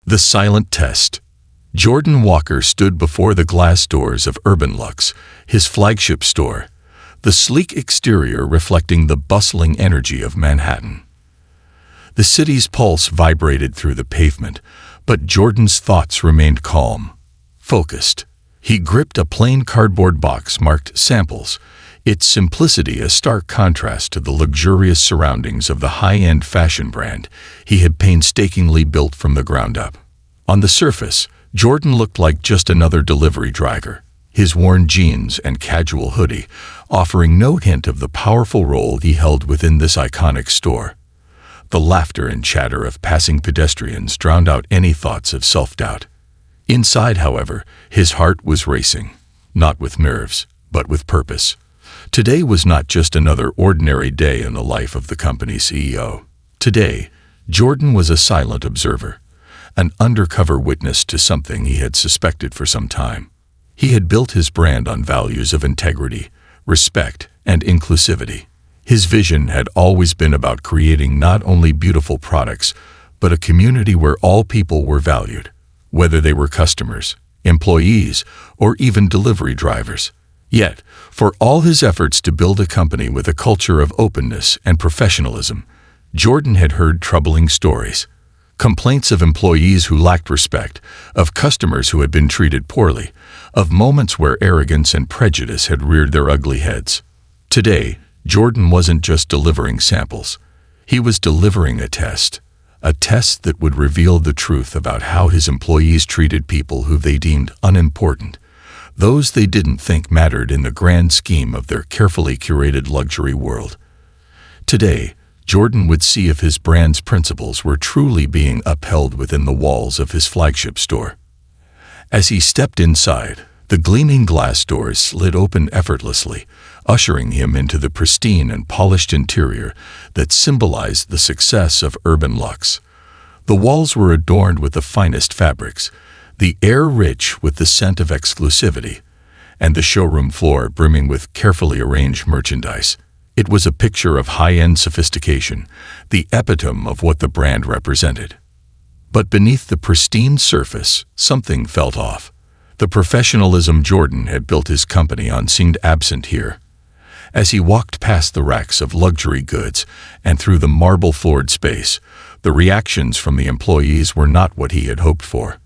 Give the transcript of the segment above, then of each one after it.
The silent test. Jordan Walker stood before the glass doors of Urban Luxe, his flagship store, the sleek exterior reflecting the bustling energy of Manhattan. The city's pulse vibrated through the pavement, but Jordan's thoughts remained calm, focused. He gripped a plain cardboard box marked Samples, its simplicity a stark contrast to the luxurious surroundings of the high-end fashion brand he had painstakingly built from the ground up. On the surface, Jordan looked like just another delivery driver, his worn jeans and casual hoodie offering no hint of the powerful role he held within this iconic store. The laughter and chatter of passing pedestrians drowned out any thoughts of self-doubt. Inside, however, his heart was racing, not with nerves, but with purpose. Today was not just another ordinary day in the life of the company's CEO. Today, Jordan was a silent observer, an undercover witness to something he had suspected for some time. He had built his brand on values of integrity, respect, and inclusivity. His vision had always been about creating not only beautiful products, but a community where all people were valued, whether they were customers, employees, or even delivery drivers. Yet, for all his efforts to build a company with a culture of openness and professionalism, Jordan had heard troubling stories. Complaints of employees who lacked respect, of customers who had been treated poorly, of moments where arrogance and prejudice had reared their ugly heads. Today, Jordan wasn't just delivering samples. He was delivering a test that would reveal the truth about how his employees treated people who they deemed unimportant, those they didn't think mattered in the grand scheme of their carefully curated luxury world. Today, Jordan would see if his brand's principles were truly being upheld within the walls of his flagship store. As he stepped inside, the gleaming glass doors slid open effortlessly, ushering him into the pristine and polished interior that symbolized the success of Urban Luxe. The walls were adorned with the finest fabrics, the air rich with the scent of exclusivity, and the showroom floor brimming with carefully arranged merchandise. It was a picture of high-end sophistication, the epitome of what the brand represented. But beneath the pristine surface, something felt off. The professionalism Jordan had built his company on seemed absent here. As he walked past the racks of luxury goods and through the marble-floored space, the reactions from the employees were not what he had hoped for.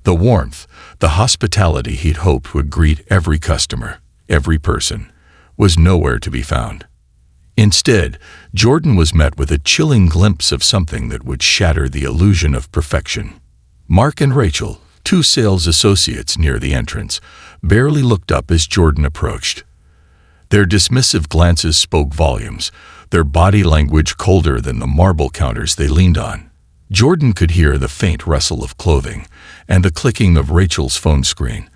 The warmth, the hospitality he'd hoped would greet every customer, every person, was nowhere to be found. Instead, Jordan was met with a chilling glimpse of something that would shatter the illusion of perfection. Mark and Rachel, two sales associates near the entrance, barely looked up as Jordan approached. Their dismissive glances spoke volumes, their body language colder than the marble counters they leaned on. Jordan could hear the faint rustle of clothing and the clicking of Rachel's phone screen,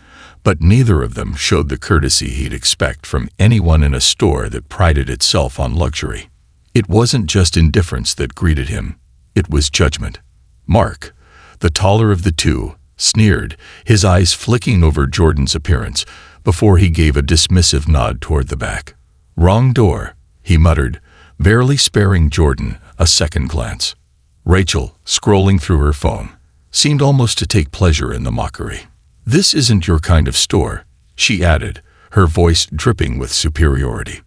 but neither of them showed the courtesy he'd expect from anyone in a store that prided itself on luxury. It wasn't just indifference that greeted him, it was judgment. Mark, the taller of the two, sneered, his eyes flicking over Jordan's appearance before he gave a dismissive nod toward the back. "Wrong door," he muttered, barely sparing Jordan a second glance. Rachel, scrolling through her phone, seemed almost to take pleasure in the mockery. "This isn't your kind of store," she added, her voice dripping with superiority.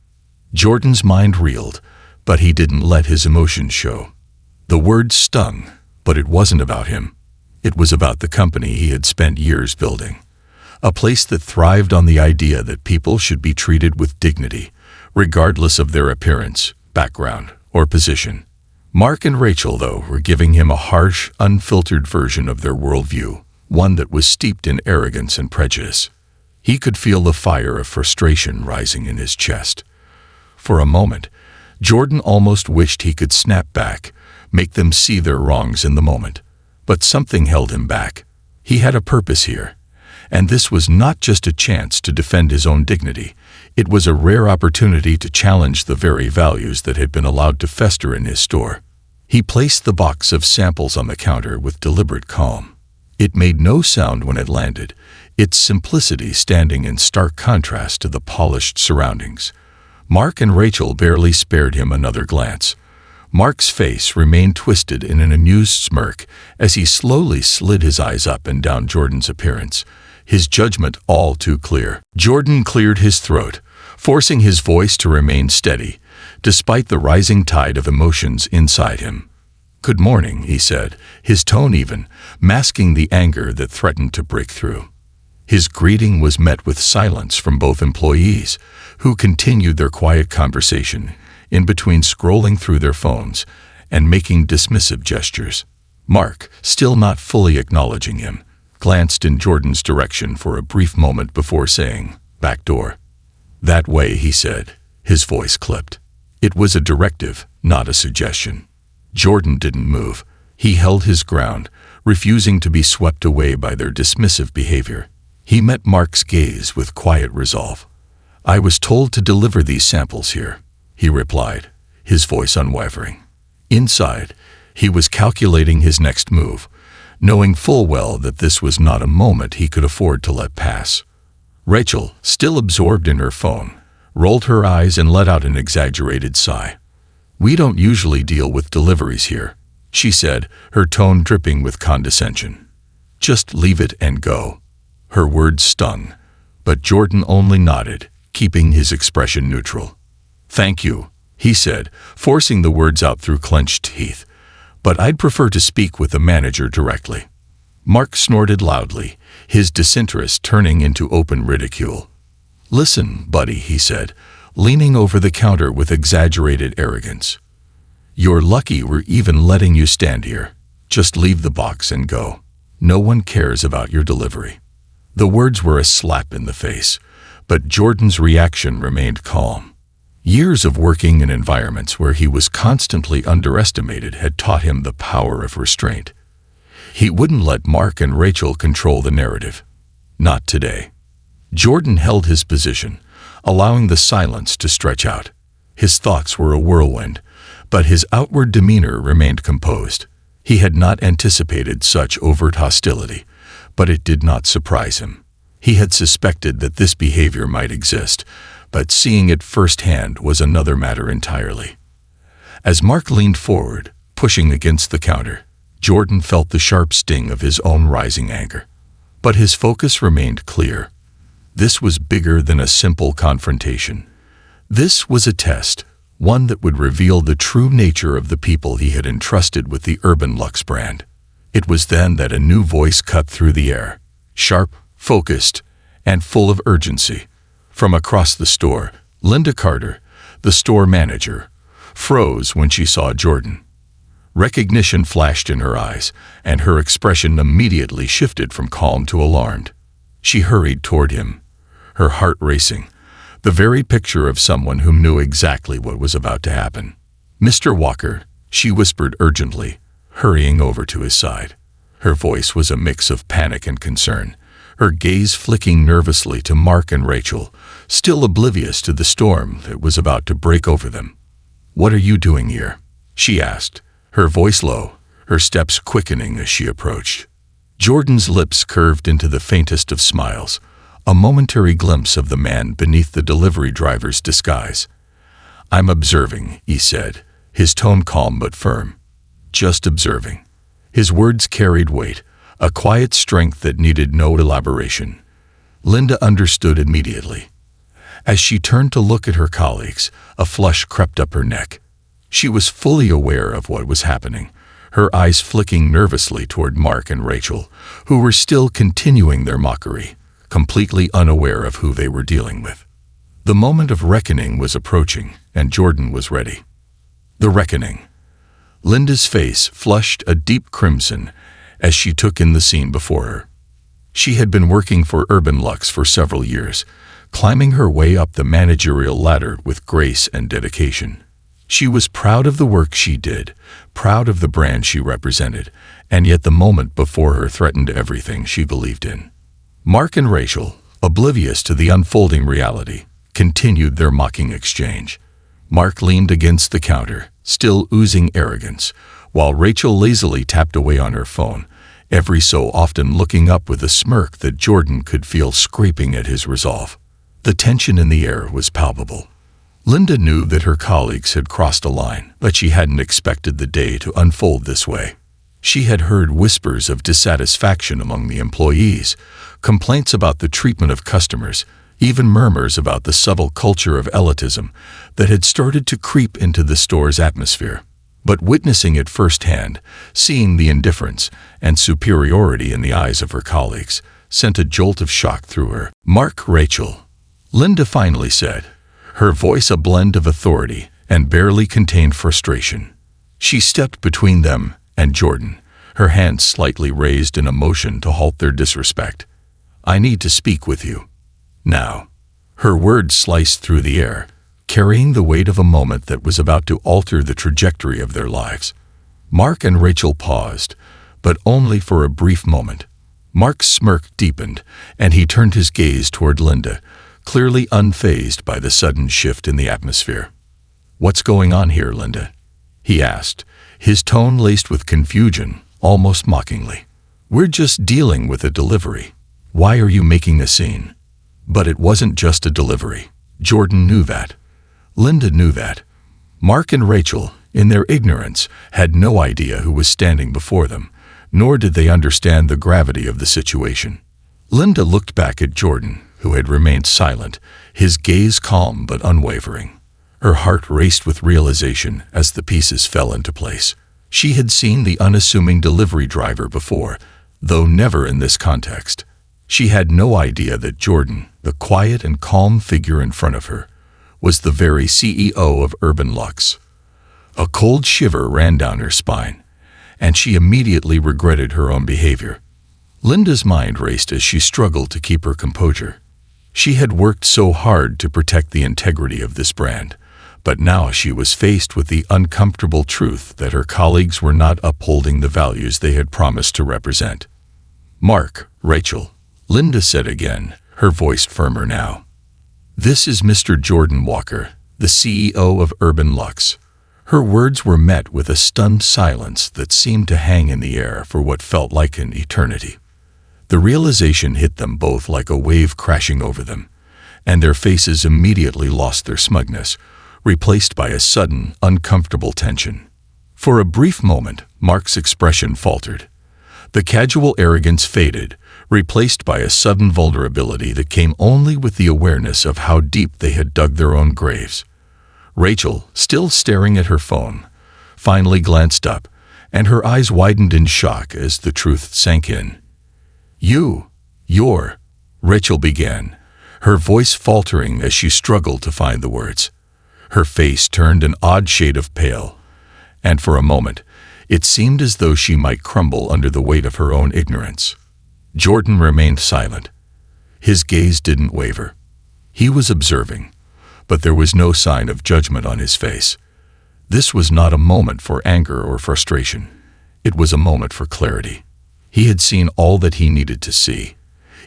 Jordan's mind reeled, but he didn't let his emotions show. The words stung, but it wasn't about him. It was about the company he had spent years building. A place that thrived on the idea that people should be treated with dignity, regardless of their appearance, background, or position. Mark and Rachel, though, were giving him a harsh, unfiltered version of their worldview, one that was steeped in arrogance and prejudice. He could feel the fire of frustration rising in his chest. For a moment, Jordan almost wished he could snap back, make them see their wrongs in the moment. But something held him back. He had a purpose here, and this was not just a chance to defend his own dignity. It was a rare opportunity to challenge the very values that had been allowed to fester in his store. He placed the box of samples on the counter with deliberate calm. It made no sound when it landed, its simplicity standing in stark contrast to the polished surroundings. Mark and Rachel barely spared him another glance. Mark's face remained twisted in an amused smirk as he slowly slid his eyes up and down Jordan's appearance, his judgment all too clear. Jordan cleared his throat, forcing his voice to remain steady, despite the rising tide of emotions inside him. "Good morning," he said, his tone even, masking the anger that threatened to break through. His greeting was met with silence from both employees, who continued their quiet conversation, in between scrolling through their phones and making dismissive gestures. Mark, still not fully acknowledging him, glanced in Jordan's direction for a brief moment before saying, "Back door." "That way," he said, his voice clipped. It was a directive, not a suggestion. Jordan didn't move. He held his ground, refusing to be swept away by their dismissive behavior. He met Mark's gaze with quiet resolve. "I was told to deliver these samples here," he replied, his voice unwavering. Inside, he was calculating his next move, knowing full well that this was not a moment he could afford to let pass. Rachel, still absorbed in her phone, rolled her eyes and let out an exaggerated sigh. "We don't usually deal with deliveries here," she said, her tone dripping with condescension. "Just leave it and go." Her words stung, but Jordan only nodded, keeping his expression neutral. "Thank you," he said, forcing the words out through clenched teeth. "But I'd prefer to speak with the manager directly." Mark snorted loudly, his disinterest turning into open ridicule. "Listen, buddy," he said, leaning over the counter with exaggerated arrogance. "You're lucky we're even letting you stand here. Just leave the box and go. No one cares about your delivery." The words were a slap in the face, but Jordan's reaction remained calm. Years of working in environments where he was constantly underestimated had taught him the power of restraint. He wouldn't let Mark and Rachel control the narrative. Not today. Jordan held his position, allowing the silence to stretch out. His thoughts were a whirlwind, but his outward demeanor remained composed. He had not anticipated such overt hostility, but it did not surprise him. He had suspected that this behavior might exist, but seeing it firsthand was another matter entirely. As Mark leaned forward, pushing against the counter, Jordan felt the sharp sting of his own rising anger. But his focus remained clear. This was bigger than a simple confrontation. This was a test, one that would reveal the true nature of the people he had entrusted with the Urban Luxe brand. It was then that a new voice cut through the air, sharp, focused, and full of urgency. From across the store, Linda Carter, the store manager, froze when she saw Jordan. Recognition flashed in her eyes, and her expression immediately shifted from calm to alarmed. She hurried toward him, her heart racing, the very picture of someone who knew exactly what was about to happen. "Mr. Walker," she whispered urgently, hurrying over to his side. Her voice was a mix of panic and concern, her gaze flicking nervously to Mark and Rachel, still oblivious to the storm that was about to break over them. "What are you doing here?" she asked, her voice low, her steps quickening as she approached. Jordan's lips curved into the faintest of smiles, a momentary glimpse of the man beneath the delivery driver's disguise. "I'm observing," he said, his tone calm but firm. "Just observing." His words carried weight, a quiet strength that needed no elaboration. Linda understood immediately. As she turned to look at her colleagues, a flush crept up her neck. She was fully aware of what was happening, her eyes flicking nervously toward Mark and Rachel, who were still continuing their mockery, completely unaware of who they were dealing with. The moment of reckoning was approaching, and Jordan was ready. The reckoning. Linda's face flushed a deep crimson as she took in the scene before her. She had been working for Urban Luxe for several years, climbing her way up the managerial ladder with grace and dedication. She was proud of the work she did, proud of the brand she represented, and yet the moment before her threatened everything she believed in. Mark and Rachel, oblivious to the unfolding reality, continued their mocking exchange. Mark leaned against the counter, still oozing arrogance, while Rachel lazily tapped away on her phone, every so often looking up with a smirk that Jordan could feel scraping at his resolve. The tension in the air was palpable. Linda knew that her colleagues had crossed a line, but she hadn't expected the day to unfold this way. She had heard whispers of dissatisfaction among the employees, complaints about the treatment of customers, even murmurs about the subtle culture of elitism that had started to creep into the store's atmosphere. But witnessing it firsthand, seeing the indifference and superiority in the eyes of her colleagues, sent a jolt of shock through her. "Mark, Rachel," Linda finally said, her voice a blend of authority and barely contained frustration. She stepped between them and Jordan, her hands slightly raised in a motion to halt their disrespect. "I need to speak with you. Now." Her words sliced through the air, carrying the weight of a moment that was about to alter the trajectory of their lives. Mark and Rachel paused, but only for a brief moment. Mark's smirk deepened, and he turned his gaze toward Linda, clearly unfazed by the sudden shift in the atmosphere. "What's going on here, Linda?" he asked, his tone laced with confusion, almost mockingly. "We're just dealing with a delivery. Why are you making a scene?" But it wasn't just a delivery. Jordan knew that. Linda knew that. Mark and Rachel, in their ignorance, had no idea who was standing before them, nor did they understand the gravity of the situation. Linda looked back at Jordan, who had remained silent, his gaze calm but unwavering. Her heart raced with realization as the pieces fell into place. She had seen the unassuming delivery driver before, though never in this context. She had no idea that Jordan, the quiet and calm figure in front of her, was the very CEO of Urban Lux. A cold shiver ran down her spine, and she immediately regretted her own behavior. Linda's mind raced as she struggled to keep her composure. She had worked so hard to protect the integrity of this brand, but now she was faced with the uncomfortable truth that her colleagues were not upholding the values they had promised to represent. "Mark, Rachel," Linda said again, her voice firmer now. "This is Mr. Jordan Walker, the CEO of Urban Lux." Her words were met with a stunned silence that seemed to hang in the air for what felt like an eternity. The realization hit them both like a wave crashing over them, and their faces immediately lost their smugness, replaced by a sudden, uncomfortable tension. For a brief moment, Mark's expression faltered. The casual arrogance faded, replaced by a sudden vulnerability that came only with the awareness of how deep they had dug their own graves. Rachel, still staring at her phone, finally glanced up, and her eyes widened in shock as the truth sank in. You're," Rachel began, her voice faltering as she struggled to find the words. Her face turned an odd shade of pale, and for a moment, it seemed as though she might crumble under the weight of her own ignorance. Jordan remained silent. His gaze didn't waver. He was observing, but there was no sign of judgment on his face. This was not a moment for anger or frustration. It was a moment for clarity. He had seen all that he needed to see.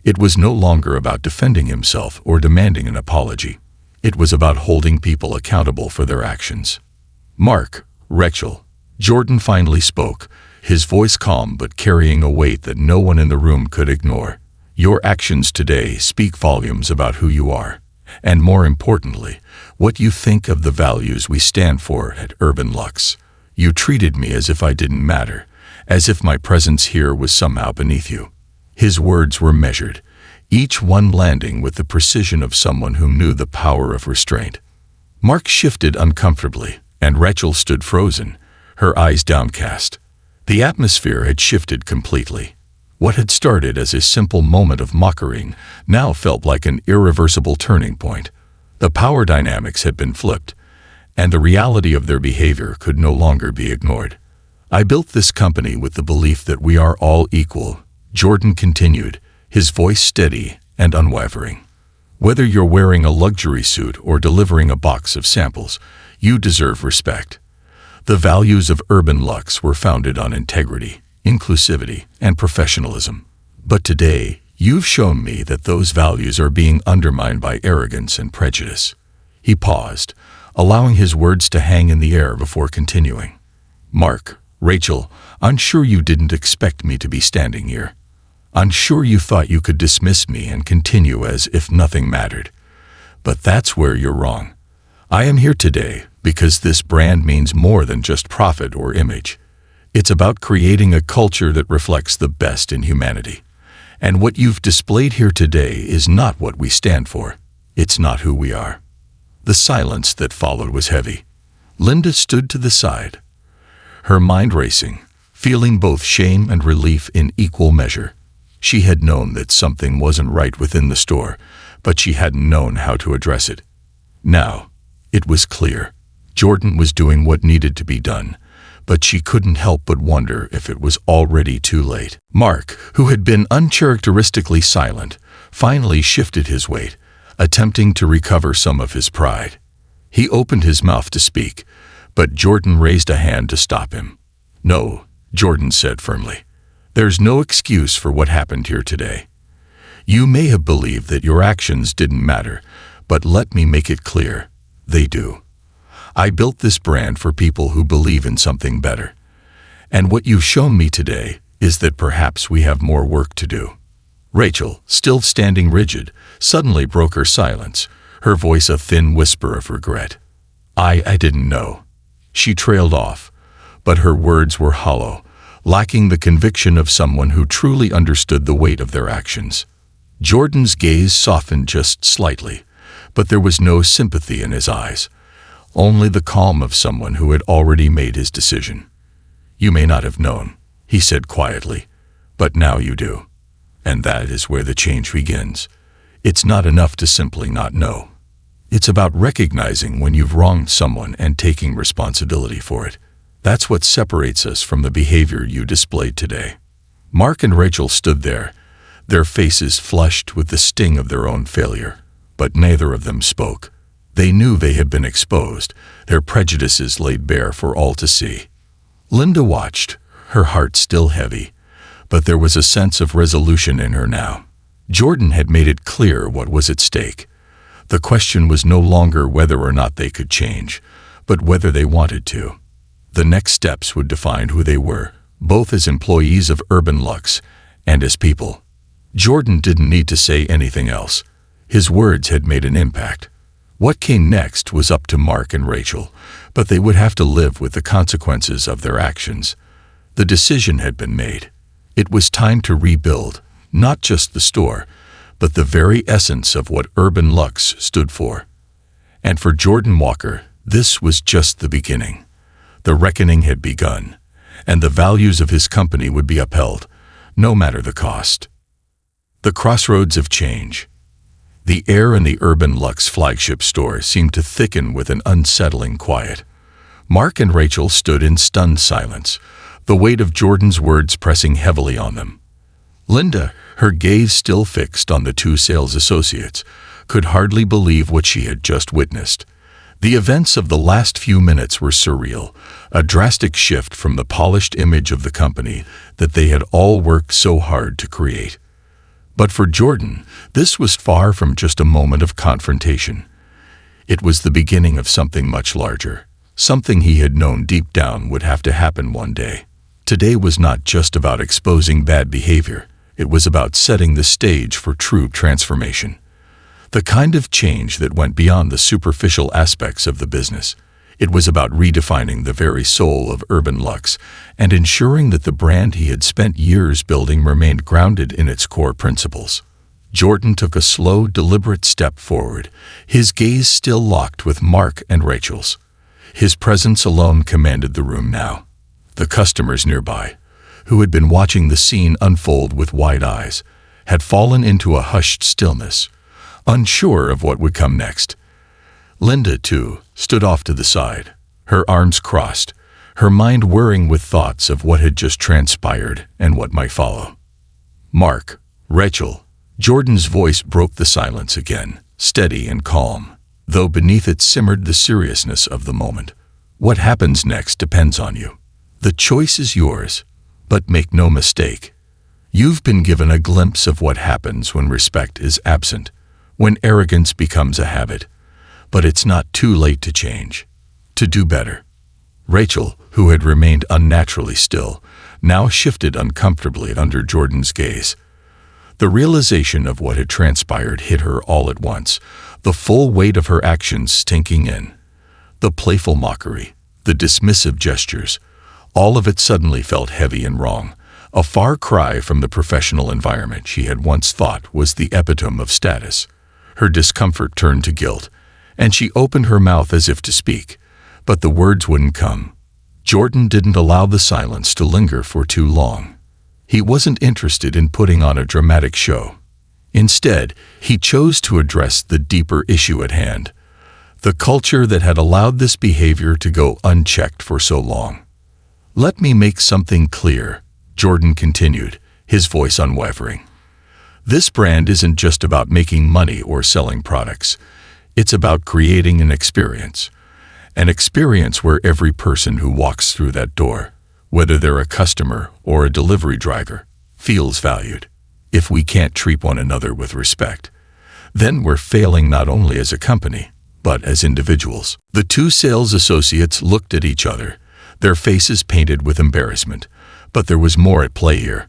It was no longer about defending himself or demanding an apology. It was about holding people accountable for their actions. "Mark, Rachel," Jordan finally spoke, his voice calm but carrying a weight that no one in the room could ignore. "Your actions today speak volumes about who you are, and more importantly, what you think of the values we stand for at Urban Lux. You treated me as if I didn't matter, as if my presence here was somehow beneath you." His words were measured, each one landing with the precision of someone who knew the power of restraint. Mark shifted uncomfortably, and Rachel stood frozen, her eyes downcast. The atmosphere had shifted completely. What had started as a simple moment of mockery now felt like an irreversible turning point. The power dynamics had been flipped, and the reality of their behavior could no longer be ignored. "I built this company with the belief that we are all equal," Jordan continued, his voice steady and unwavering. "Whether you're wearing a luxury suit or delivering a box of samples, you deserve respect." The values of Urban Lux were founded on integrity, inclusivity, and professionalism. But today, you've shown me that those values are being undermined by arrogance and prejudice. He paused, allowing his words to hang in the air before continuing. "Mark, Rachel, I'm sure you didn't expect me to be standing here. I'm sure you thought you could dismiss me and continue as if nothing mattered. But that's where you're wrong. I am here today because this brand means more than just profit or image. It's about creating a culture that reflects the best in humanity. And what you've displayed here today is not what we stand for. It's not who we are." The silence that followed was heavy. Linda stood to the side, her mind racing, feeling both shame and relief in equal measure. She had known that something wasn't right within the store, but she hadn't known how to address it. Now, it was clear. Jordan was doing what needed to be done, but she couldn't help but wonder if it was already too late. Mark, who had been uncharacteristically silent, finally shifted his weight, attempting to recover some of his pride. He opened his mouth to speak, but Jordan raised a hand to stop him. "No," Jordan said firmly. "There's no excuse for what happened here today. You may have believed that your actions didn't matter, but let me make it clear, they do. I built this brand for people who believe in something better. And what you've shown me today is that perhaps we have more work to do." Rachel, still standing rigid, suddenly broke her silence, her voice a thin whisper of regret. I didn't know." She trailed off, but her words were hollow, lacking the conviction of someone who truly understood the weight of their actions. Jordan's gaze softened just slightly, but there was no sympathy in his eyes, only the calm of someone who had already made his decision. "You may not have known," he said quietly, "but now you do. And that is where the change begins. It's not enough to simply not know. It's about recognizing when you've wronged someone and taking responsibility for it. That's what separates us from the behavior you displayed today." Mark and Rachel stood there, their faces flushed with the sting of their own failure, but neither of them spoke. They knew they had been exposed, their prejudices laid bare for all to see. Linda watched, her heart still heavy, but there was a sense of resolution in her now. Jordan had made it clear what was at stake. The question was no longer whether or not they could change, but whether they wanted to. The next steps would define who they were, both as employees of Urban Lux and as people. Jordan didn't need to say anything else. His words had made an impact. What came next was up to Mark and Rachel, but they would have to live with the consequences of their actions. The decision had been made. It was time to rebuild, not just the store, but the very essence of what Urban Lux stood for. And for Jordan Walker, this was just the beginning. The reckoning had begun, and the values of his company would be upheld, no matter the cost. The crossroads of change. The air in the Urban Lux flagship store seemed to thicken with an unsettling quiet. Mark and Rachel stood in stunned silence, the weight of Jordan's words pressing heavily on them. Linda, her gaze still fixed on the two sales associates, could hardly believe what she had just witnessed. The events of the last few minutes were surreal, a drastic shift from the polished image of the company that they had all worked so hard to create. But for Jordan, this was far from just a moment of confrontation. It was the beginning of something much larger, something he had known deep down would have to happen one day. Today was not just about exposing bad behavior, it was about setting the stage for true transformation. The kind of change that went beyond the superficial aspects of the business. It was about redefining the very soul of Urban Lux and ensuring that the brand he had spent years building remained grounded in its core principles. Jordan took a slow, deliberate step forward, his gaze still locked with Mark and Rachel's. His presence alone commanded the room now. The customers nearby, who had been watching the scene unfold with wide eyes, had fallen into a hushed stillness, unsure of what would come next. Linda, too, stood off to the side, her arms crossed, her mind whirring with thoughts of what had just transpired and what might follow. "Mark, Rachel," Jordan's voice broke the silence again, steady and calm, though beneath it simmered the seriousness of the moment. "What happens next depends on you. The choice is yours, but make no mistake. You've been given a glimpse of what happens when respect is absent, when arrogance becomes a habit. But it's not too late to change, to do better." Rachel, who had remained unnaturally still, now shifted uncomfortably under Jordan's gaze. The realization of what had transpired hit her all at once, the full weight of her actions sinking in. The playful mockery, the dismissive gestures, all of it suddenly felt heavy and wrong, a far cry from the professional environment she had once thought was the epitome of status. Her discomfort turned to guilt, and she opened her mouth as if to speak, but the words wouldn't come. Jordan didn't allow the silence to linger for too long. He wasn't interested in putting on a dramatic show. Instead, he chose to address the deeper issue at hand, the culture that had allowed this behavior to go unchecked for so long. "Let me make something clear," Jordan continued, his voice unwavering. "This brand isn't just about making money or selling products. It's about creating an experience where every person who walks through that door, whether they're a customer or a delivery driver, feels valued. If we can't treat one another with respect, then we're failing not only as a company, but as individuals." The two sales associates looked at each other, their faces painted with embarrassment, but there was more at play here.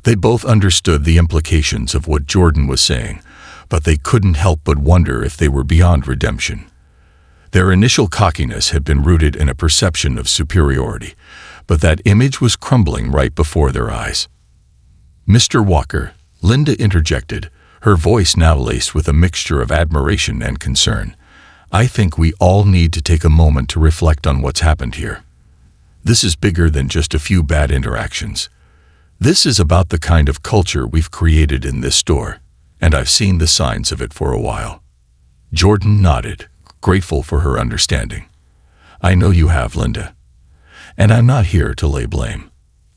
They both understood the implications of what Jordan was saying, but they couldn't help but wonder if they were beyond redemption. Their initial cockiness had been rooted in a perception of superiority, but that image was crumbling right before their eyes. "Mr. Walker," Linda interjected, her voice now laced with a mixture of admiration and concern, "I think we all need to take a moment to reflect on what's happened here. This is bigger than just a few bad interactions. This is about the kind of culture we've created in this store, and I've seen the signs of it for a while." Jordan nodded, grateful for her understanding. "I know you have, Linda. And I'm not here to lay blame.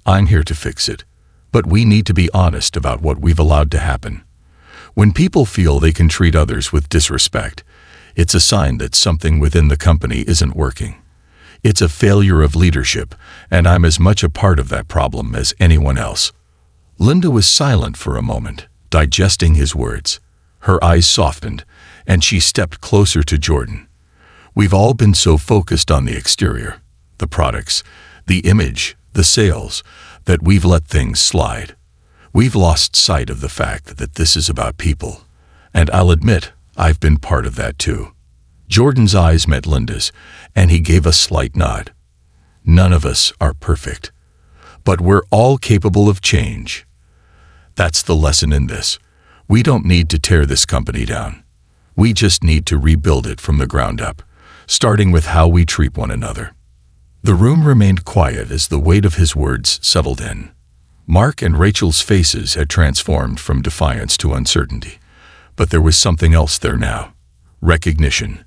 I'm here to fix it. But we need to be honest about what we've allowed to happen. When people feel they can treat others with disrespect, it's a sign that something within the company isn't working. It's a failure of leadership, and I'm as much a part of that problem as anyone else." Linda was silent for a moment, digesting his words. Her eyes softened, and she stepped closer to Jordan. "We've all been so focused on the exterior, the products, the image, the sales, that we've let things slide. We've lost sight of the fact that this is about people. And I'll admit, I've been part of that too." Jordan's eyes met Linda's, and he gave a slight nod. "None of us are perfect, but we're all capable of change. That's the lesson in this. We don't need to tear this company down. We just need to rebuild it from the ground up, starting with how we treat one another." The room remained quiet as the weight of his words settled in. Mark and Rachel's faces had transformed from defiance to uncertainty, but there was something else there now: recognition.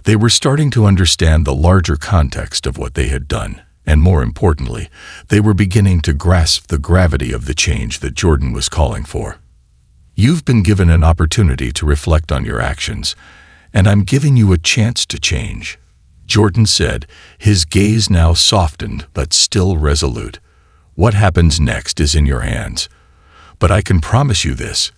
They were starting to understand the larger context of what they had done, and more importantly, they were beginning to grasp the gravity of the change that Jordan was calling for. "You've been given an opportunity to reflect on your actions, and I'm giving you a chance to change," Jordan said, his gaze now softened but still resolute. "What happens next is in your hands. But I can promise you this: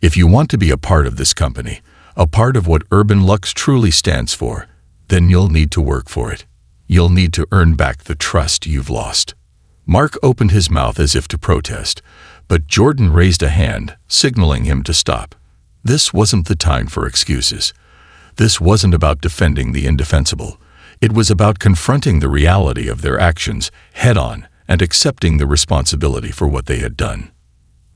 if you want to be a part of this company, a part of what Urban Lux truly stands for, then you'll need to work for it. You'll need to earn back the trust you've lost." Mark opened his mouth as if to protest, but Jordan raised a hand, signaling him to stop. This wasn't the time for excuses. This wasn't about defending the indefensible. It was about confronting the reality of their actions head-on and accepting the responsibility for what they had done.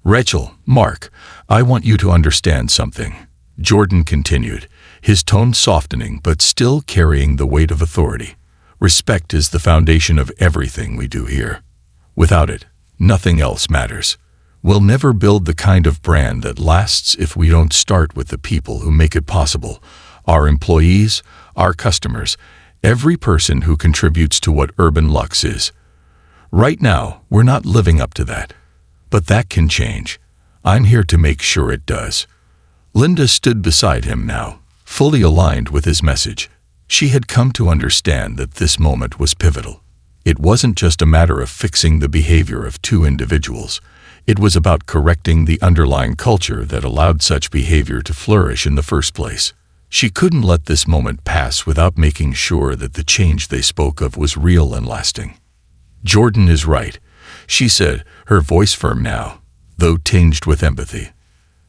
"Rachel, Mark, I want you to understand something," Jordan continued, his tone softening but still carrying the weight of authority. "Respect is the foundation of everything we do here. Without it, nothing else matters. We'll never build the kind of brand that lasts if we don't start with the people who make it possible: our employees, our customers, every person who contributes to what Urban Lux is. Right now, we're not living up to that. But that can change. I'm here to make sure it does." Linda stood beside him now, fully aligned with his message. She had come to understand that this moment was pivotal. It wasn't just a matter of fixing the behavior of two individuals. It was about correcting the underlying culture that allowed such behavior to flourish in the first place. She couldn't let this moment pass without making sure that the change they spoke of was real and lasting. "Jordan is right," she said, her voice firm now, though tinged with empathy.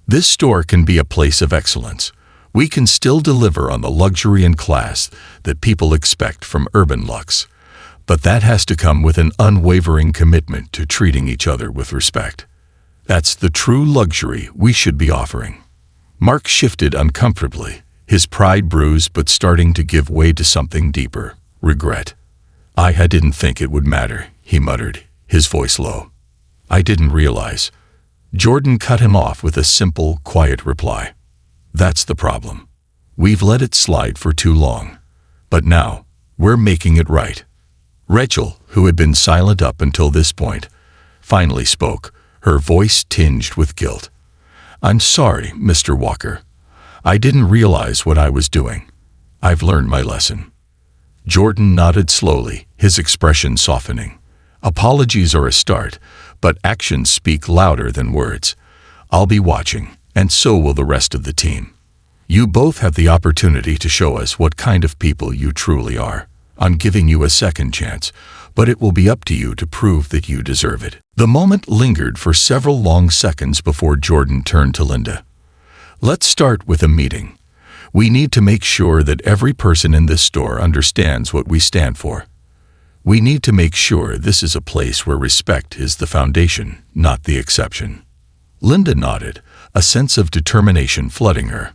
"This store can be a place of excellence, We can still deliver on the luxury and class that people expect from urban luxe, but that has to come with an unwavering commitment to treating each other with respect. That's the true luxury we should be offering. Mark shifted uncomfortably, his pride bruised but starting to give way to something deeper, regret. I didn't think it would matter, he muttered, his voice low. I didn't realize. Jordan cut him off with a simple, quiet reply. That's the problem. We've let it slide for too long. But now, we're making it right. Rachel, who had been silent up until this point, finally spoke, her voice tinged with guilt. I'm sorry, Mr. Walker. I didn't realize what I was doing. I've learned my lesson. Jordan nodded slowly, his expression softening. Apologies are a start, but actions speak louder than words. I'll be watching, and so will the rest of the team. You both have the opportunity to show us what kind of people you truly are. I'm giving you a second chance, but it will be up to you to prove that you deserve it. The moment lingered for several long seconds before Jordan turned to Linda. Let's start with a meeting. We need to make sure that every person in this store understands what we stand for. We need to make sure this is a place where respect is the foundation, not the exception. Linda nodded, a sense of determination flooding her.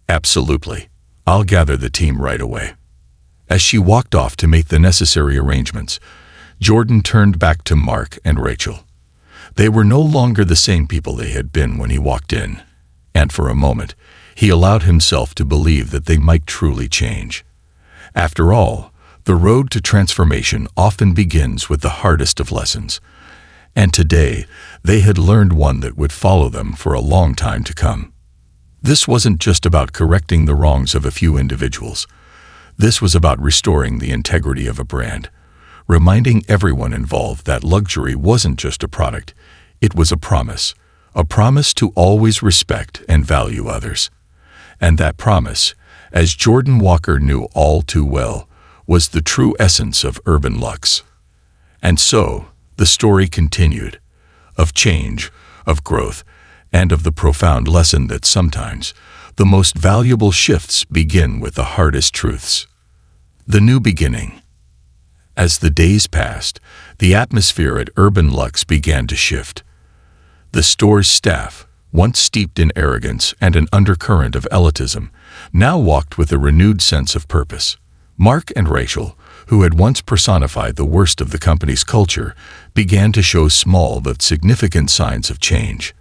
Absolutely. I'll gather the team right away. As she walked off to make the necessary arrangements, Jordan turned back to Mark and Rachel. They were no longer the same people they had been when he walked in, and for a moment, he allowed himself to believe that they might truly change. After all, the road to transformation often begins with the hardest of lessons, and today they had learned one that would follow them for a long time to come. This wasn't just about correcting the wrongs of a few individuals. This was about restoring the integrity of a brand, reminding everyone involved that luxury wasn't just a product, it was a promise to always respect and value others. And that promise, as Jordan Walker knew all too well, was the true essence of urban luxe. And so, the story continued, of change, of growth, and of the profound lesson that sometimes the most valuable shifts begin with the hardest truths. The new beginning. As the days passed, the atmosphere at Urban Luxe began to shift. The store's staff, once steeped in arrogance and an undercurrent of elitism, now walked with a renewed sense of purpose. Mark and Rachel, who had once personified the worst of the company's culture, began to show small but significant signs of change.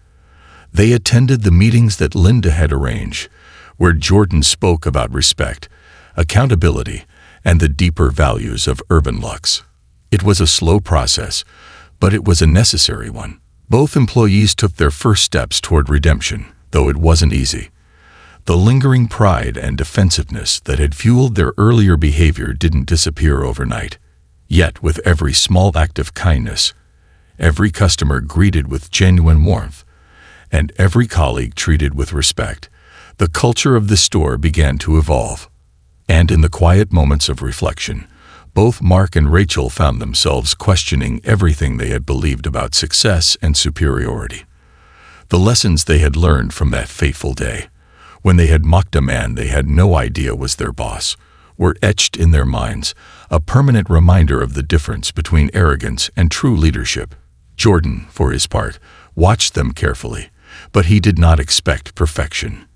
They attended the meetings that Linda had arranged, where Jordan spoke about respect, accountability, and the deeper values of urban luxe. It was a slow process, but it was a necessary one. Both employees took their first steps toward redemption, though it wasn't easy. The lingering pride and defensiveness that had fueled their earlier behavior didn't disappear overnight. Yet, with every small act of kindness, every customer greeted with genuine warmth, and every colleague treated with respect, the culture of the store began to evolve. And in the quiet moments of reflection, both Mark and Rachel found themselves questioning everything they had believed about success and superiority. The lessons they had learned from that fateful day, when they had mocked a man they had no idea was their boss, were etched in their minds, a permanent reminder of the difference between arrogance and true leadership. Jordan, for his part, watched them carefully, but he did not expect perfection.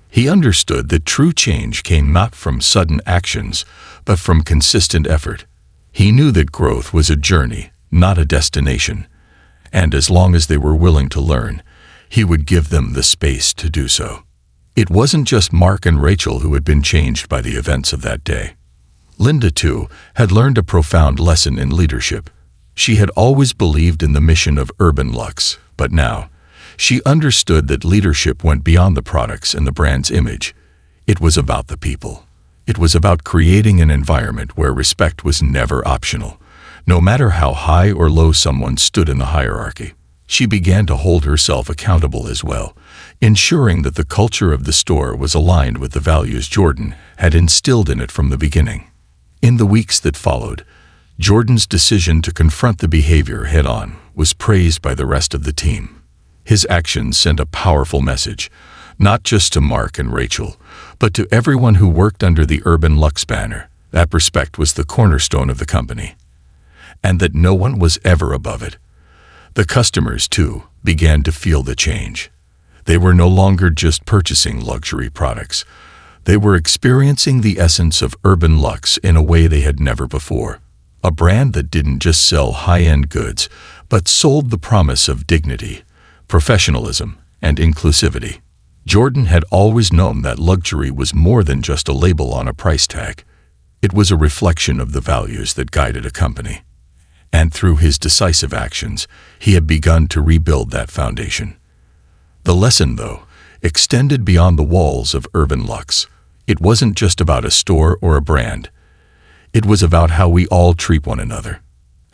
He understood that true change came not from sudden actions, but from consistent effort. He knew that growth was a journey, not a destination, and as long as they were willing to learn, he would give them the space to do so. It wasn't just Mark and Rachel who had been changed by the events of that day. Linda, too, had learned a profound lesson in leadership. She had always believed in the mission of Urban Luxe, but now, she understood that leadership went beyond the products and the brand's image. It was about the people. It was about creating an environment where respect was never optional, no matter how high or low someone stood in the hierarchy. She began to hold herself accountable as well, ensuring that the culture of the store was aligned with the values Jordan had instilled in it from the beginning. In the weeks that followed, Jordan's decision to confront the behavior head-on was praised by the rest of the team. His actions sent a powerful message, Not just to Mark and Rachel, but to everyone who worked under the Urban Lux banner. That respect was the cornerstone of the company, and that no one was ever above it. The customers, too, began to feel the change. They were no longer just purchasing luxury products. They were experiencing the essence of Urban Lux in a way they had never before. A brand that didn't just sell high-end goods, but sold the promise of dignity, professionalism, and inclusivity. Jordan had always known that luxury was more than just a label on a price tag. It was a reflection of the values that guided a company. And through his decisive actions, he had begun to rebuild that foundation. The lesson, though, extended beyond the walls of Urban Lux. It wasn't just about a store or a brand. It was about how we all treat one another.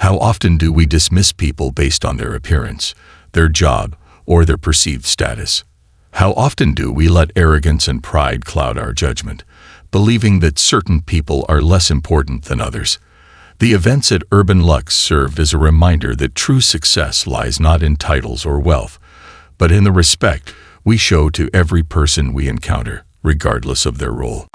How often do we dismiss people based on their appearance, their job, or their perceived status? How often do we let arrogance and pride cloud our judgment, believing that certain people are less important than others? The events at Urban Lux served as a reminder that true success lies not in titles or wealth, but in the respect we show to every person we encounter, regardless of their role.